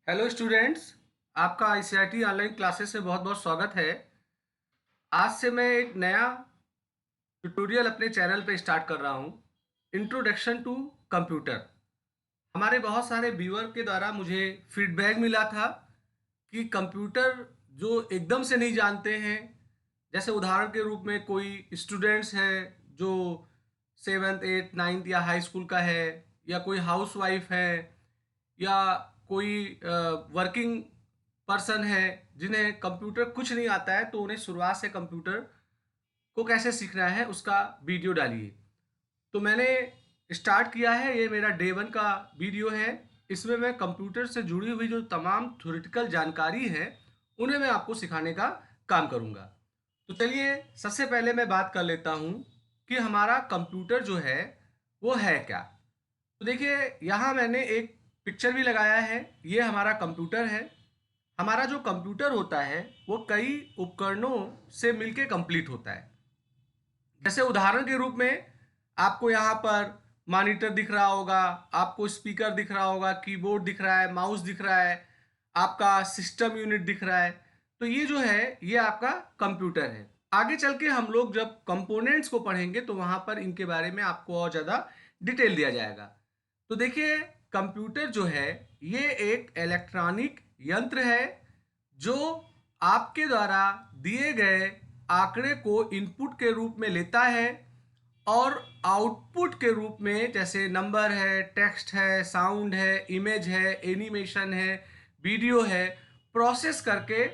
Hello students. आपका ICIT online classes से बहुत बहुत स्वागत है। आज से मैं एक नया ट्यूटोरियल अपने चैनल पे स्टार्ट कर रहा हूँ। Introduction to computer. हमारे बहुत सारे व्यूअर के द्वारा मुझे फीडबैक मिला था कि कंप्यूटर जो एकदम से नहीं जानते हैं, जैसे उदाहरण के रूप में कोई स्टूडेंट्स है जो सेवन्थ एट्थ नाइन्थ या हाई स्कूल का है, या कोई हाउस वाइफ है, या कोई वर्किंग पर्सन है जिन्हें कंप्यूटर कुछ नहीं आता है, तो उन्हें शुरुआत से कंप्यूटर को कैसे सीखना है उसका वीडियो डालिए। तो मैंने स्टार्ट किया है, ये मेरा डे 1 का वीडियो है। इसमें मैं कंप्यूटर से जुड़ी हुई जो तमाम थ्योरेटिकल जानकारी है उन्हें मैं आपको सिखाने का काम करूँगा। तो चलिए सबसे पहले मैं बात कर लेता हूँ कि हमारा कंप्यूटर जो है वो है क्या। तो देखिए, यहाँ मैंने एक पिक्चर भी लगाया है। ये हमारा कंप्यूटर है। हमारा जो कंप्यूटर होता है वो कई उपकरणों से मिलके कंप्लीट होता है। जैसे उदाहरण के रूप में आपको यहाँ पर मॉनिटर दिख रहा होगा, आपको स्पीकर दिख रहा होगा, कीबोर्ड दिख रहा है, माउस दिख रहा है, आपका सिस्टम यूनिट दिख रहा है। तो ये जो है ये आपका कंप्यूटर है। आगे चल के हम लोग जब कंपोनेंट्स को पढ़ेंगे तो वहाँ पर इनके बारे में आपको और ज़्यादा डिटेल दिया जाएगा। तो देखिए, कंप्यूटर जो है ये एक इलेक्ट्रॉनिक यंत्र है जो आपके द्वारा दिए गए आंकड़े को इनपुट के रूप में लेता है और आउटपुट के रूप में, जैसे नंबर है, टेक्स्ट है, साउंड है, इमेज है, एनिमेशन है, वीडियो है, प्रोसेस करके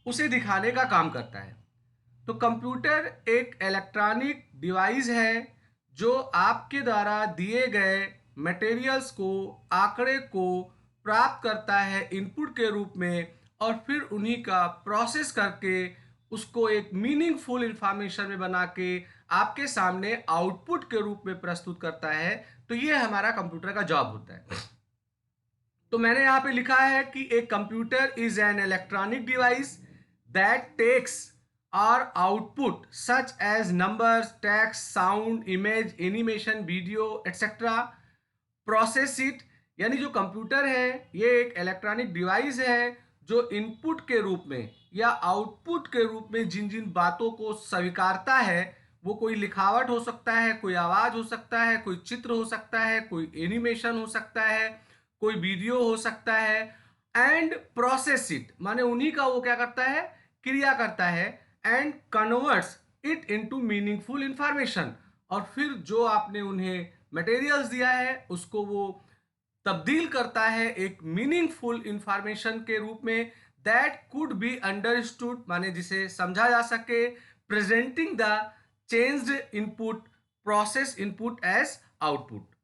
उसे दिखाने का काम करता है। तो कंप्यूटर एक इलेक्ट्रॉनिक डिवाइस है जो आपके द्वारा दिए गए मटेरियल्स को, आंकड़े को प्राप्त करता है इनपुट के रूप में, और फिर उन्हीं का प्रोसेस करके उसको एक मीनिंगफुल इंफॉर्मेशन में बना के आपके सामने आउटपुट के रूप में प्रस्तुत करता है। तो ये हमारा कंप्यूटर का जॉब होता है। तो मैंने यहाँ पे लिखा है कि a computer is an electronic device that takes और output such as numbers, text, sound, image, animation, video etcetera, process it. यानी जो कंप्यूटर है ये एक इलेक्ट्रॉनिक डिवाइस है जो इनपुट के रूप में या आउटपुट के रूप में जिन जिन बातों को स्वीकारता है, वो कोई लिखावट हो सकता है, कोई आवाज हो सकता है, कोई चित्र हो सकता है, कोई एनिमेशन हो सकता है, कोई वीडियो हो सकता है, एंड प्रोसेस इट माने उन्हीं का वो क्या करता है, क्रिया करता है, and converts it into meaningful information. और फिर जो आपने उन्हें मटेरियल्स दिया है उसको वो तब्दील करता है एक मीनिंगफुल इंफॉर्मेशन के रूप में, दैट कुड बी अंडरस्टूड माने जिसे समझा जा सके, presenting the changed input process input as output.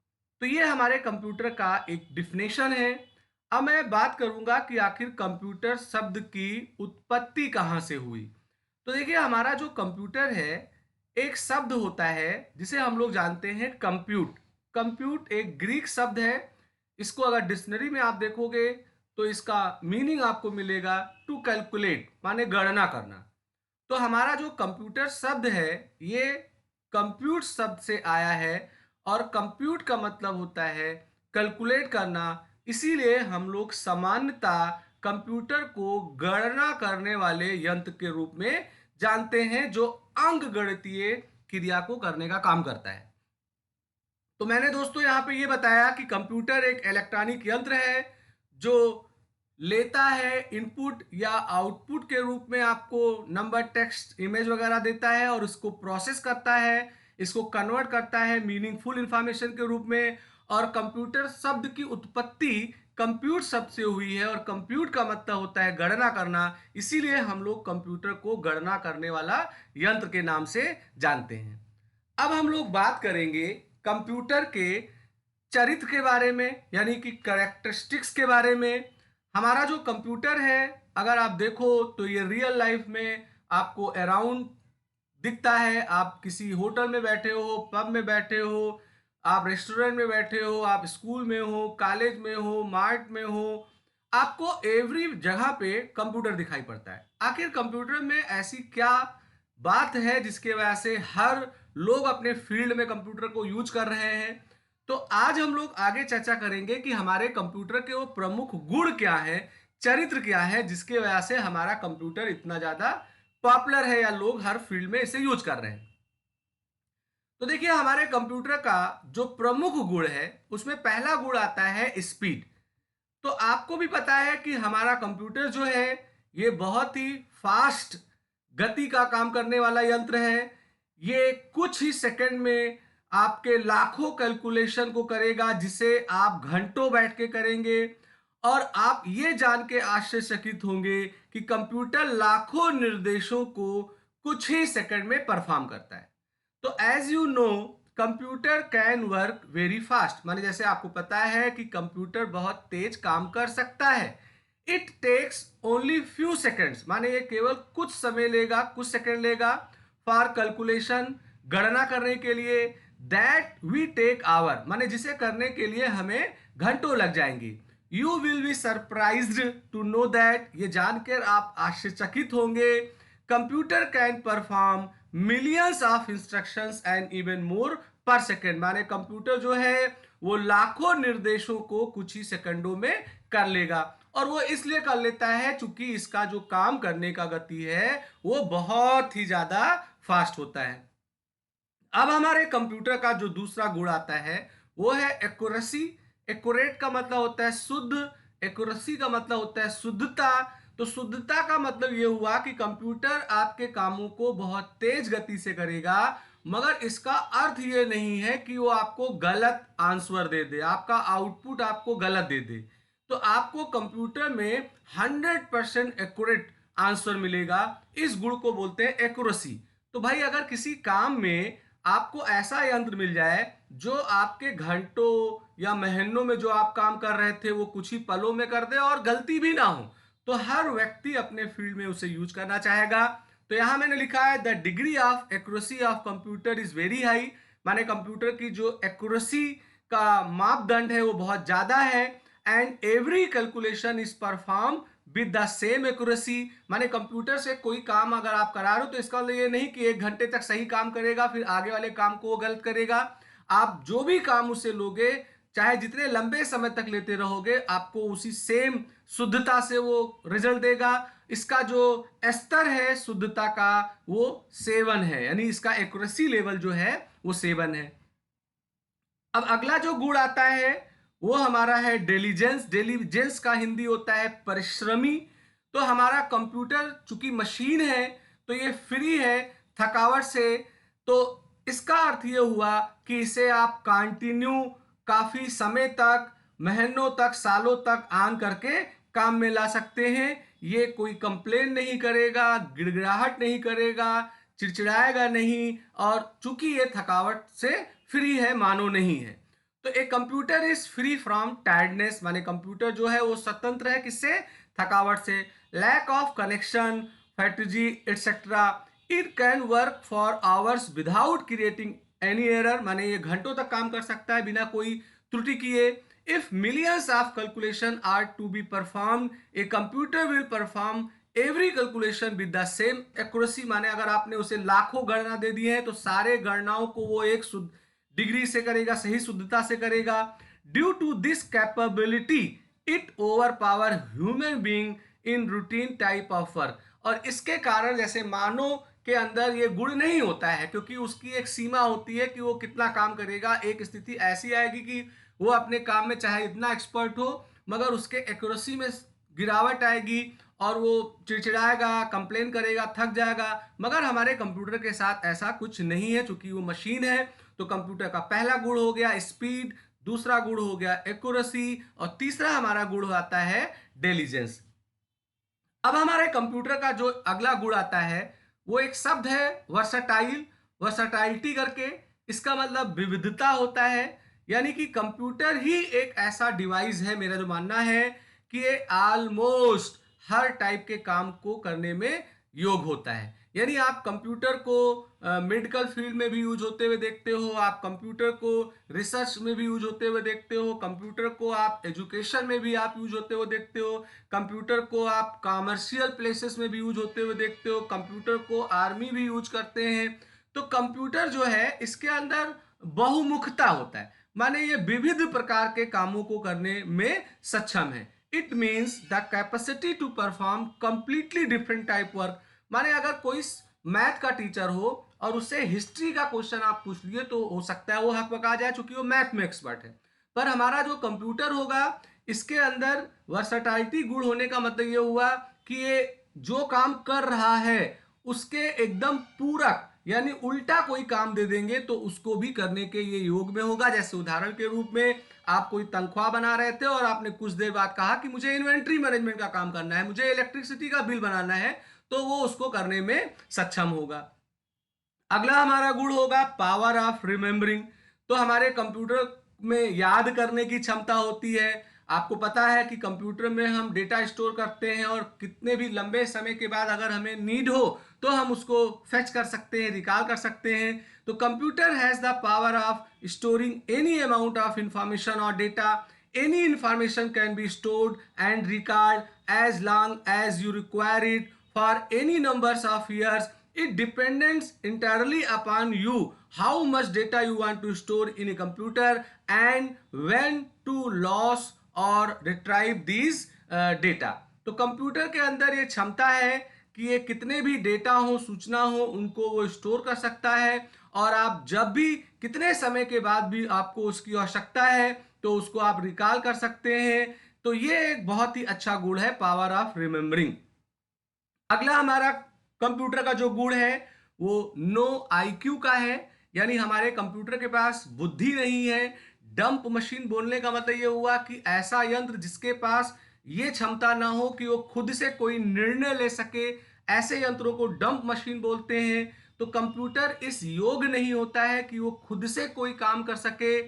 तो ये हमारे कंप्यूटर का एक डिफिनेशन है। अब मैं बात करूंगा कि आखिर कंप्यूटर शब्द की उत्पत्ति कहाँ से हुई। तो देखिए, हमारा जो कंप्यूटर है एक शब्द होता है जिसे हम लोग जानते हैं कंप्यूट। कंप्यूट एक ग्रीक शब्द है। इसको अगर डिक्शनरी में आप देखोगे तो इसका मीनिंग आपको मिलेगा टू कैलकुलेट माने गणना करना। तो हमारा जो कंप्यूटर शब्द है ये कंप्यूट शब्द से आया है, और कंप्यूट का मतलब होता है कैलकुलेट करना। इसीलिए हम लोग सामान्यतः कंप्यूटर को गणना करने वाले यंत्र के रूप में जानते हैं जो अंकगणितीय क्रिया को करने का काम करता है। तो मैंने दोस्तों यहाँ पे ये बताया कि कंप्यूटर एक इलेक्ट्रॉनिक यंत्र है जो लेता है इनपुट या आउटपुट के रूप में, आपको नंबर, टेक्स्ट, इमेज वगैरह देता है, और इसको प्रोसेस करता है, इसको कन्वर्ट करता है मीनिंगफुल इंफॉर्मेशन के रूप में। और कंप्यूटर शब्द की उत्पत्ति कंप्यूट शब्द से हुई है, और कंप्यूट का मतलब होता है गणना करना। इसीलिए हम लोग कंप्यूटर को गणना करने वाला यंत्र के नाम से जानते हैं। अब हम लोग बात करेंगे कंप्यूटर के चरित्र के बारे में, यानी कि कैरेक्टरिस्टिक्स के बारे में। हमारा जो कंप्यूटर है अगर आप देखो तो ये रियल लाइफ में आपको अराउंड दिखता है। आप किसी होटल में बैठे हो, पब में बैठे हो, आप रेस्टोरेंट में बैठे हो, आप स्कूल में हो, कॉलेज में हो, मार्ट में हो, आपको एवरी जगह पे कंप्यूटर दिखाई पड़ता है। आखिर कंप्यूटर में ऐसी क्या बात है जिसके वजह से हर लोग अपने फील्ड में कंप्यूटर को यूज कर रहे हैं? तो आज हम लोग आगे चर्चा करेंगे कि हमारे कंप्यूटर के वो प्रमुख गुण क्या है, चरित्र क्या है, जिसकी वजह से हमारा कंप्यूटर इतना ज़्यादा पॉपुलर है या लोग हर फील्ड में इसे यूज कर रहे हैं। तो देखिए हमारे कंप्यूटर का जो प्रमुख गुण है उसमें पहला गुण आता है स्पीड। तो आपको भी पता है कि हमारा कंप्यूटर जो है ये बहुत ही फास्ट गति का काम करने वाला यंत्र है। ये कुछ ही सेकंड में आपके लाखों कैलकुलेशन को करेगा जिसे आप घंटों बैठ के करेंगे। और आप ये जान के आश्चर्यचकित होंगे कि कंप्यूटर लाखों निर्देशों को कुछ ही सेकंड में परफॉर्म करता है। तो as you know computer can work very fast, माने जैसे आपको पता है कि कंप्यूटर बहुत तेज काम कर सकता है। It takes only few seconds, माने ये केवल कुछ समय लेगा, कुछ सेकंड लेगा फॉर कैलकुलेशन, गणना करने के लिए। दैट वी टेक आवर, माने जिसे करने के लिए हमें घंटों लग जाएंगे। You will be surprised to know that, ये जानकर आप आश्चर्यचकित होंगे, computer can perform millions of instructions and even more per second, माने कंप्यूटर जो है वो लाखों निर्देशों को कुछ ही सेकंडों में कर लेगा। और वो इसलिए कर लेता है क्योंकि इसका जो काम करने का गति है वो बहुत ही ज्यादा फास्ट होता है। अब हमारे कंप्यूटर का जो दूसरा गुण आता है वो है एक्यूरेसी। एक्यूरेट का मतलब होता है शुद्ध, एक्यूरेसी का मतलब होता है शुद्धता। तो शुद्धता का मतलब ये हुआ कि कंप्यूटर आपके कामों को बहुत तेज गति से करेगा, मगर इसका अर्थ ये नहीं है कि वो आपको गलत आंसर दे दे, आपका आउटपुट आपको गलत दे दे। तो आपको कंप्यूटर में 100% एक्यूरेट आंसर मिलेगा। इस गुण को बोलते हैं एक्यूरेसी। तो भाई अगर किसी काम में आपको ऐसा यंत्र मिल जाए जो आपके घंटों या महीनों में जो आप काम कर रहे थे वो कुछ ही पलों में कर दे और गलती भी ना हो, तो हर व्यक्ति अपने फील्ड में उसे यूज करना चाहेगा। तो यहां मैंने लिखा है the degree of accuracy of computer is very high, माने कंप्यूटर की जो एक्यूरेसी का मापदंड है वो बहुत ज्यादा है। And every calculation is perform with the same accuracy, माने कंप्यूटर से कोई काम अगर आप करा रहे हो तो इसका मतलब ये नहीं कि 1 घंटे तक सही काम करेगा फिर आगे वाले काम को वो गलत करेगा। आप जो भी काम उससे लोगे, चाहे जितने लंबे समय तक लेते रहोगे, आपको उसी सेम शुद्धता से वो रिजल्ट देगा। इसका जो स्तर है शुद्धता का वो 7 है, यानी इसका एक्यूरेसी लेवल जो है वो 7 है। अब अगला जो गुण आता है वो हमारा है डिलीजेंस। डिलीजेंस का हिंदी होता है परिश्रमी। तो हमारा कंप्यूटर चूंकि मशीन है तो ये फ्री है थकावट से। तो इसका अर्थ ये हुआ कि इसे आप कंटिन्यू काफी समय तक, महीनों तक, सालों तक ऑन करके काम में ला सकते हैं। ये कोई कंप्लेन नहीं करेगा, गिड़गिड़ाहट नहीं करेगा, चिड़चिड़ाएगा नहीं, और चूंकि ये थकावट से फ्री है, मानो नहीं है। तो एक computer is free from tiredness, माने कंप्यूटर जो है वो स्वतंत्र है किससे? थकावट से। Lack of connection, fatigue etcetera, it can work for hours without creating any error, माने ये घंटों तक काम कर सकता है बिना कोई त्रुटि किए। If millions of calculation are to be perform, a computer will perform every calculation with the same accuracy, माने अगर आपने उसे लाखों गणना दे दी है तो सारे गणनाओं को वो एक डिग्री से करेगा, सही शुद्धता से करेगा। Due to this capability it over power human being in routine type of work, और इसके कारण जैसे मानव के अंदर ये गुण नहीं होता है क्योंकि उसकी एक सीमा होती है कि वो कितना काम करेगा। एक स्थिति ऐसी आएगी कि वो अपने काम में चाहे इतना एक्सपर्ट हो मगर उसके एक्यूरेसी में गिरावट आएगी और वो चिड़चिड़ाएगा, कंप्लेन करेगा, थक जाएगा। मगर हमारे कंप्यूटर के साथ ऐसा कुछ नहीं है क्योंकि वो मशीन है। तो कंप्यूटर का पहला गुण हो गया स्पीड, दूसरा गुण हो गया एक्यूरेसी, और तीसरा हमारा गुण आता है डिलीजेंस। अब हमारे कंप्यूटर का जो अगला गुण आता है वो एक शब्द है वर्सटाइल, वर्सटाइलिटी करके। इसका मतलब विविधता होता है, यानी कि कंप्यूटर ही एक ऐसा डिवाइस है, मेरा जो मानना है कि ये ऑलमोस्ट हर टाइप के काम को करने में योग होता है। यानी आप कंप्यूटर को मेडिकल फील्ड में भी यूज होते हुए देखते हो, आप कंप्यूटर को रिसर्च में भी यूज होते हुए देखते हो, कंप्यूटर को आप एजुकेशन में भी आप यूज होते हुए देखते हो, कंप्यूटर को आप कॉमर्शियल प्लेसेस में भी यूज होते हुए देखते हो, कंप्यूटर को आर्मी भी यूज करते हैं। तो कंप्यूटर जो है इसके अंदर बहुमुखता होता है, माने ये विविध प्रकार के कामों को करने में सक्षम है। It means the capacity to perform completely different type work. माने अगर कोई मैथ का टीचर हो और उससे हिस्ट्री का क्वेश्चन आप पूछ लिए तो हो सकता है वो हक बका जाए, चूंकि वो मैथ में एक्सपर्ट है। पर हमारा जो कंप्यूटर होगा इसके अंदर वर्सटाइलिटी गुण होने का मतलब ये हुआ कि ये जो काम कर रहा है उसके एकदम पूरक यानी उल्टा कोई काम दे देंगे तो उसको भी करने के ये योग में होगा। जैसे उदाहरण के रूप में आप कोई तनख्वाह बना रहे थे और आपने कुछ देर बाद कहा कि मुझे इन्वेंट्री मैनेजमेंट का काम करना है, मुझे इलेक्ट्रिसिटी का बिल बनाना है, तो वो उसको करने में सक्षम होगा। अगला हमारा गुण होगा पावर ऑफ रिमेम्बरिंग। तो हमारे कंप्यूटर में याद करने की क्षमता होती है। आपको पता है कि कंप्यूटर में हम डेटा स्टोर करते हैं और कितने भी लंबे समय के बाद अगर हमें नीड हो तो हम उसको फेच कर सकते हैं, रिकॉल कर सकते हैं। तो computer has the power of storing any amount of information और data. Any information can be stored and record as long as you require it for any numbers of years. It depends entirely upon you how much data you want to store in a computer and when to lose or retrieve these data। तो computer के अंदर ये क्षमता है कि ये कितने भी डेटा हो, सूचना हो, उनको वो स्टोर कर सकता है और आप जब भी कितने समय के बाद भी आपको उसकी आवश्यकता है तो उसको आप रिकॉल कर सकते हैं। तो ये एक बहुत ही अच्छा गुण है पावर ऑफ रिमेम्बरिंग। अगला हमारा कंप्यूटर का जो गुण है वो नो आईक्यू का है, यानी हमारे कंप्यूटर के पास बुद्धि नहीं है। डंप मशीन बोलने का मतलब ये हुआ कि ऐसा यंत्र जिसके पास ये क्षमता ना हो कि वो खुद से कोई निर्णय ले सके, ऐसे यंत्रों को डंप मशीन बोलते हैं। तो कंप्यूटर इस योग्य नहीं होता है कि वो खुद से कोई काम कर सके।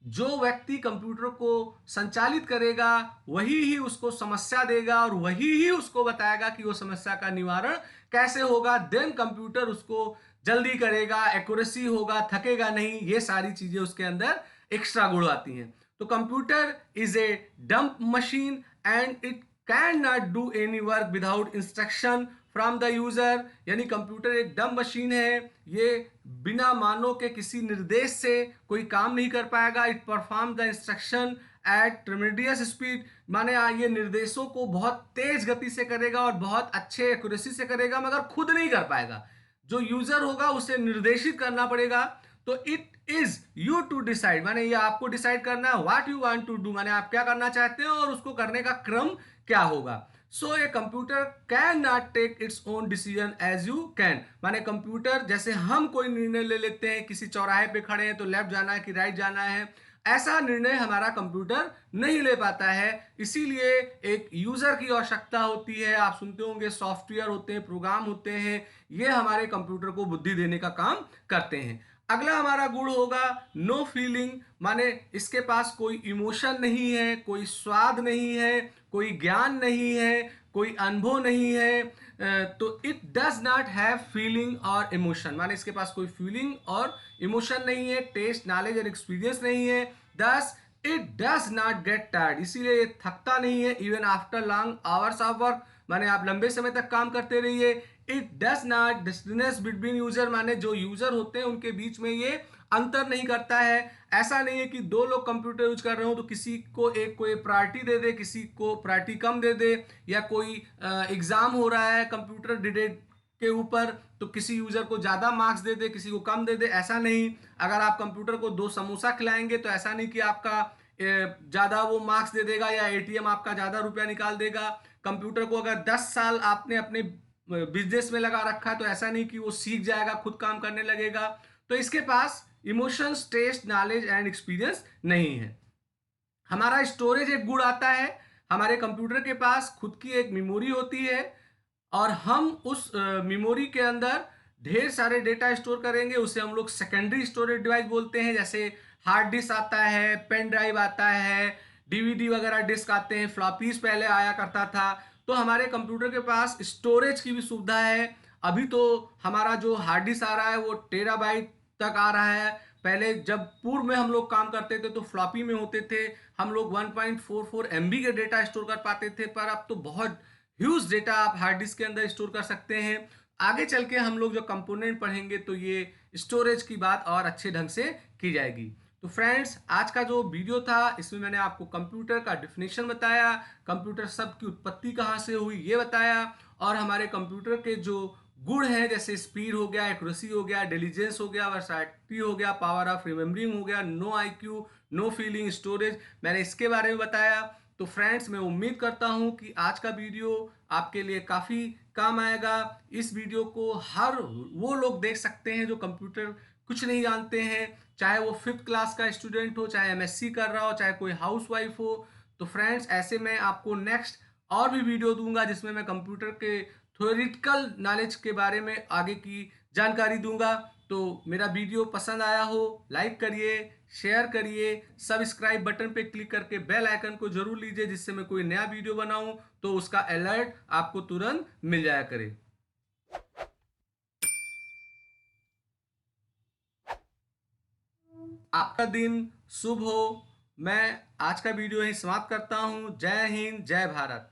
जो व्यक्ति कंप्यूटर को संचालित करेगा वही ही उसको समस्या देगा और वही ही उसको बताएगा कि वो समस्या का निवारण कैसे होगा। देन कंप्यूटर उसको जल्दी करेगा, एक्यूरेसी होगा, थकेगा नहीं। ये सारी चीजें उसके अंदर एक्स्ट्रा गुण आती हैं। तो computer is a dump machine and it can not do any work without instruction from the user. यानी कंप्यूटर एक डंप मशीन है, ये बिना मानव के किसी निर्देश से कोई काम नहीं कर पाएगा। It perform the instruction at tremendous speed. माने ये निर्देशों को बहुत तेज गति से करेगा और बहुत अच्छे एक्यूरेसी से करेगा, मगर खुद नहीं कर पाएगा। जो यूजर होगा उसे निर्देशित करना पड़ेगा। तो it is you to decide, माने ये आपको डिसाइड करना है what you want to do, माने आप क्या करना चाहते हैं और उसको करने का क्रम क्या होगा। So a computer can not take its own decision as you can. माने कंप्यूटर जैसे हम कोई निर्णय ले लेते हैं, किसी चौराहे पे खड़े हैं तो लेफ्ट जाना है कि राइट जाना है, ऐसा निर्णय हमारा कंप्यूटर नहीं ले पाता है। इसीलिए एक यूजर की आवश्यकता होती है। आप सुनते होंगे सॉफ्टवेयर होते हैं, प्रोग्राम होते हैं, ये हमारे कंप्यूटर को बुद्धि देने का काम करते हैं। अगला हमारा गुण होगा नो फीलिंग। माने इसके पास कोई इमोशन नहीं है, कोई स्वाद नहीं है, कोई ज्ञान नहीं है, कोई अनुभव नहीं है। तो it does not have feeling और इमोशन। माने इसके पास कोई फीलिंग और इमोशन नहीं है, टेस्ट, नॉलेज और एक्सपीरियंस नहीं है। Thus it does not get tired, इसीलिए ये थकता नहीं है even after long hours of work. माने आप लंबे समय तक काम करते रहिए। It does not distinguish between user, माने जो यूजर होते हैं उनके बीच में ये अंतर नहीं करता है। ऐसा नहीं है कि दो लोग कंप्यूटर यूज कर रहे हो तो किसी को एक कोई प्रायोरिटी दे दे, किसी को प्रायोरिटी कम दे दे, या कोई एग्जाम हो रहा है कंप्यूटर डिटेक्ट के ऊपर तो किसी यूजर को ज्यादा मार्क्स दे दे, किसी को कम दे दे, ऐसा नहीं। अगर आप कंप्यूटर को 2 समोसा खिलाएंगे तो ऐसा नहीं कि आपका ज्यादा वो मार्क्स दे देगा या एटीएम आपका ज्यादा रुपया निकाल देगा। कंप्यूटर को अगर 10 साल आपने अपने बिजनेस में लगा रखा है तो ऐसा नहीं कि वो सीख जाएगा, खुद काम करने लगेगा। तो इसके पास emotions, taste, knowledge and experience नहीं है। हमारा स्टोरेज एक गुण आता है। हमारे कंप्यूटर के पास खुद की एक मेमोरी होती है और हम उस मेमोरी के अंदर ढेर सारे डेटा स्टोर करेंगे, उसे हम लोग सेकेंडरी स्टोरेज डिवाइस बोलते हैं। जैसे हार्ड डिस्क आता है, पेन ड्राइव आता है, डीवीडी वगैरह डिस्क आते हैं, फ्लॉपीज पहले आया करता था। तो हमारे कंप्यूटर के पास स्टोरेज की भी सुविधा है। अभी तो हमारा जो हार्ड डिस्क आ रहा है वो टेराबाइट तक आ रहा है। पहले जब पूर्व में हम लोग काम करते थे तो फ्लॉपी में होते थे, हम लोग 1.44 MB के डेटा स्टोर कर पाते थे, पर अब तो बहुत ह्यूज डेटा आप हार्ड डिस्क के अंदर स्टोर कर सकते हैं। आगे चल के हम लोग जो कंपोनेंट पढ़ेंगे तो ये स्टोरेज की बात और अच्छे ढंग से की जाएगी। तो फ्रेंड्स, आज का जो वीडियो था इसमें मैंने आपको कंप्यूटर का डिफिनेशन बताया, कंप्यूटर शब्द की उत्पत्ति कहाँ से हुई ये बताया, और हमारे कंप्यूटर के जो गुण हैं जैसे स्पीड हो गया, एक्यूरेसी हो गया, डिलीजेंस हो गया, वर्सैटिलिटी हो गया, पावर ऑफ रिमेम्बरिंग हो गया, no IQ, no feeling, storage, मैंने इसके बारे में बताया। तो फ्रेंड्स, मैं उम्मीद करता हूं कि आज का वीडियो आपके लिए काफ़ी काम आएगा। इस वीडियो को हर वो लोग देख सकते हैं जो कंप्यूटर कुछ नहीं जानते हैं, चाहे वो 5th क्लास का स्टूडेंट हो, चाहे एमएससी कर रहा हो, चाहे कोई हाउसवाइफ हो। तो फ्रेंड्स, ऐसे मैं आपको नेक्स्ट और भी वीडियो दूंगा जिसमें मैं कंप्यूटर के थ्योरेटिकल नॉलेज के बारे में आगे की जानकारी दूंगा। तो मेरा वीडियो पसंद आया हो, लाइक करिए, शेयर करिए, सब्सक्राइब बटन पे क्लिक करके बेल आइकन को जरूर लीजिए, जिससे मैं कोई नया वीडियो बनाऊं तो उसका अलर्ट आपको तुरंत मिल जाया करे। आपका दिन शुभ हो। मैं आज का वीडियो यहीं समाप्त करता हूं। जय हिंद, जय भारत।